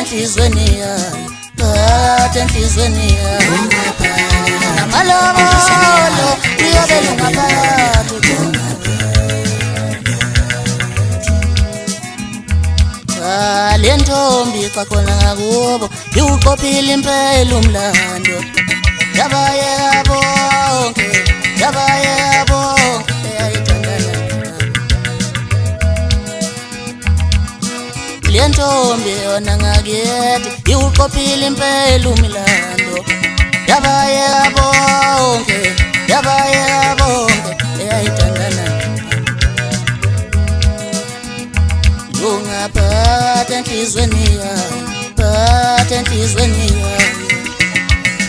enhlizweni yayo, phakathi enhlizweni yayo. Namalobolo uyobe lungaphakathi. Le ntombi xa khona ngakubo iwuqophile impela umlando. Yabayeka bonke, yabayeka bonke eyayithandana. Le ntombi yona ngakiyethi iwuqophile impela umlando. Yabayeka bonke, yabayeka bonke eyayithandana. Lungaphakathi enhlizweni yayo, phakathi enhlizweni yayo.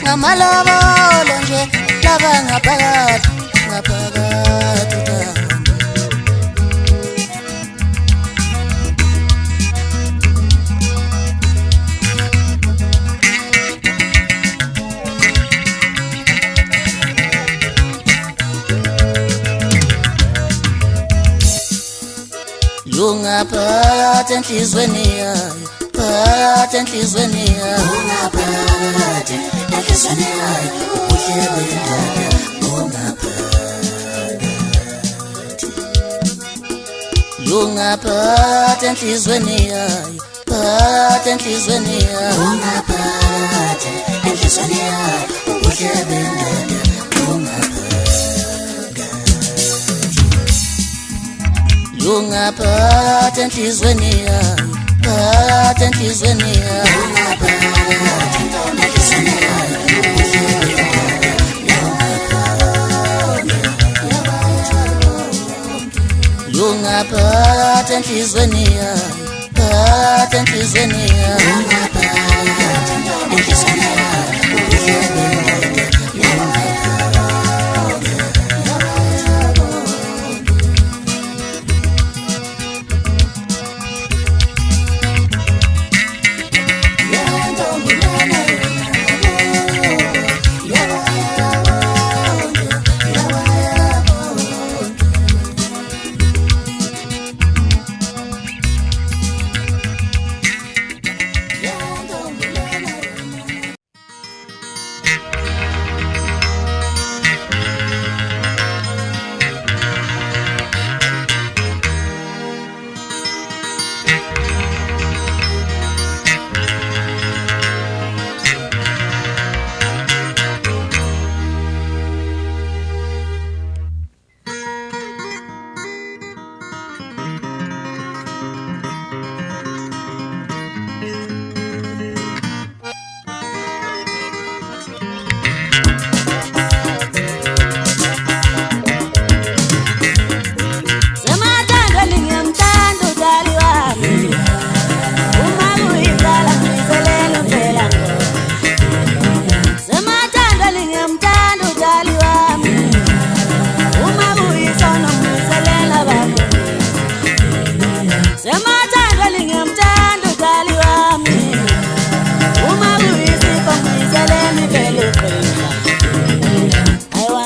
Ngamalobolo nje laba ngaphakathi, ngaphakathi uthando. Lungaphakathi enhlizweni yayo, phakathi enhlizweni yayo. Lungaphakathi enhlizweni yayo, ubuhle bendaba bungaphakathi. Lungaphakathi enhlizweni yayo, phakathi enhlizweni yayo. Lungaphakathi enhlizweni yayo, ubuhle bendaba bungaphakathi. Lungaphakathi enhlizweni yayo, phakathi enhlizweni yayo. Lungaphakathi enhlizweni yayo, lungaphakathi enhlizweni yayo, phakathi enhlizweni yayo. Lungaphakathi enhlizweni yayo,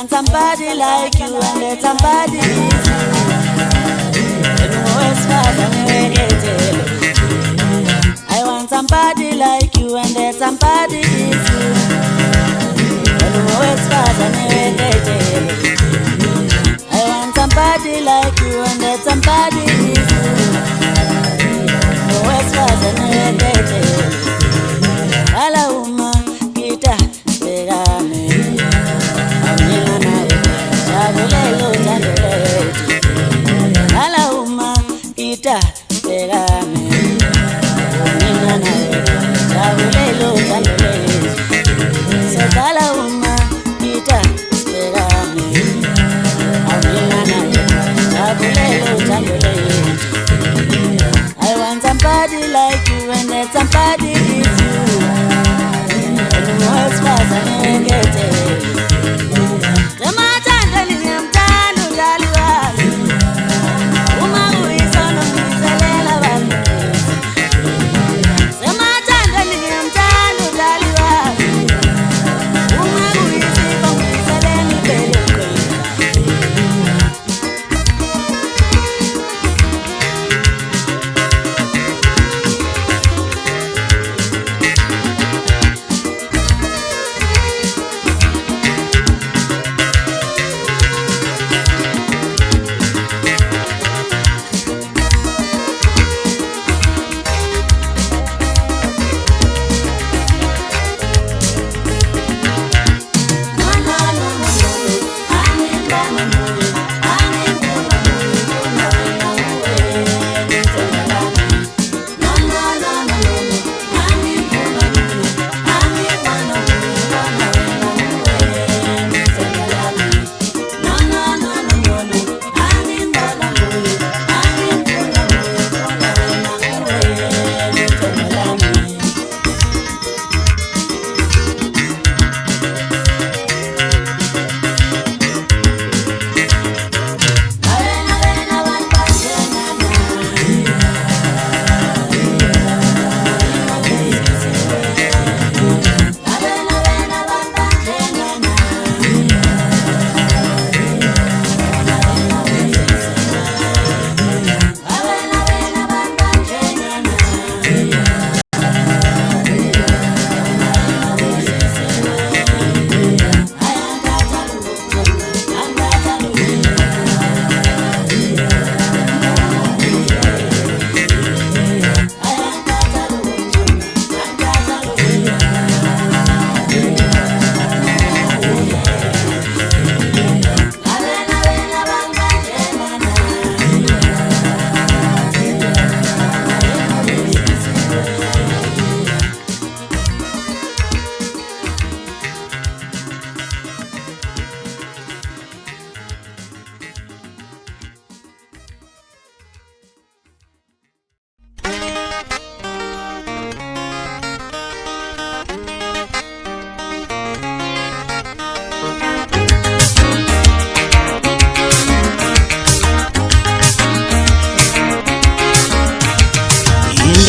somebody like you and let somebody easy. I want somebody like you and let somebody easy. I want somebody like you and let somebody easy. Ala uma kita pegame. Ala uma kita pegame.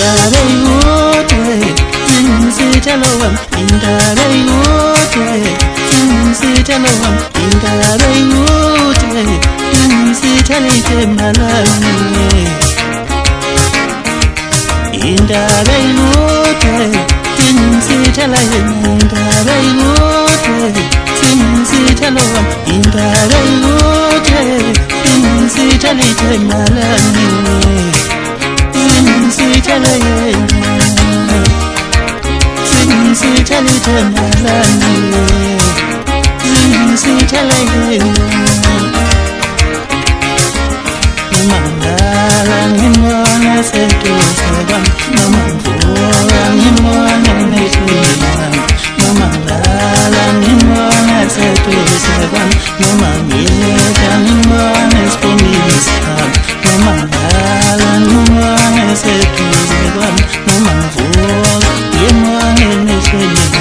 indaba ikude singumsithelo wami indaba ikude singumsithelo wami indaba ikude singumsithelo ithemba lami indaba ikude singumsithelo indaba ikude singumsithelo wami indaba ikude singumsithelo ithemba lami singumsithelo singumsithelo ithemba lami singumsithelo Mangala ngimona seduze kwami noma mvuka ngimona neshilana noma ngala ngimona seduze kwami noma ngiyeka ngimona esiphumile sami noma ngala ngimona seduze kwami noma mvuka ngimona neshilana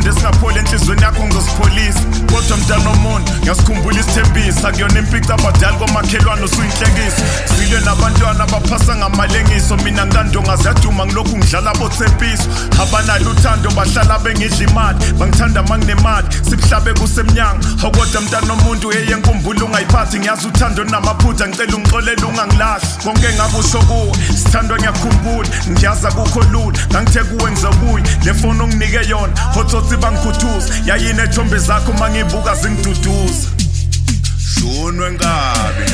isithando esingapholi enhlizweni yakho ngizosipholisa kodwa mntana omuntu ngiyasikhumbula isithembiso akuyona impica abadala komakhelwane usuyinhlekisa sile nabantwana abaphasa ngamalengiso mina ngandonga ziyaduma ngilokhu ngidlala bothempiso abanalo uthando bahlala bengidla imali bangithanda manginemali sibuhlabe kusemnyango kodwa mntana omuntu yenkumbulo ungayiphathi ngiyazi uthando namaphutha ngicela ungixolele ungangilahli konke ngakusho kuwe sithandwa ngiyakhumbula ngiyaza kukho lula ngangithe kuwe ngizobuya le phone onginike yona hotsotsi bangikhuthuza yayini ethombe zakho mangibuka zingiduduza shunwe ngabe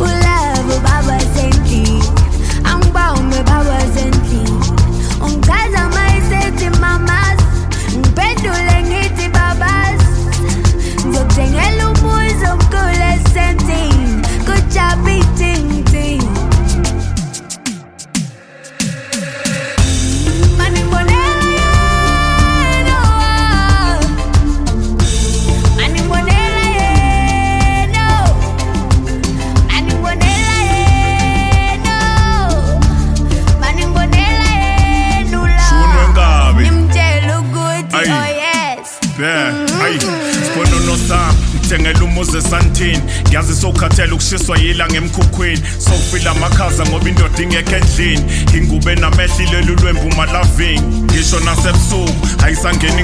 ulave baba sendli angibawume baba sendli ungichaza mayisethi mamas ngiphendule ngithi babas ngizokuthengela umuzi omkhulu esentini kujabi ting ting ngithengela umuzi esantini ngiyazi sowukhathela ukushiswa yilanga emkhukhwini sowufila amakhaza ngoba indoda ingekho endlini ingube namehlo ilelu lwembu malavini ngisho nasebusuku ayisangena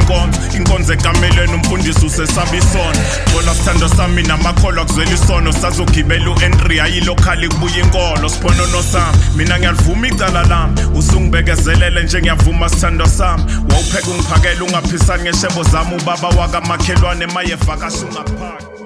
inkonzo ekamelweni umfundisi usesaba isono bona sithando sami namakholwa kuzwela isono sazogibela u-Henry ayilokhali kubuya inkolo siponono sami mina ngiyalivuma icala lami usungibekezelele nje ngiyavuma sithando sami wawupheka ungiphakela ungaphisani ngeshebo zami ubaba wakamakhelwane mayevakasha ungapha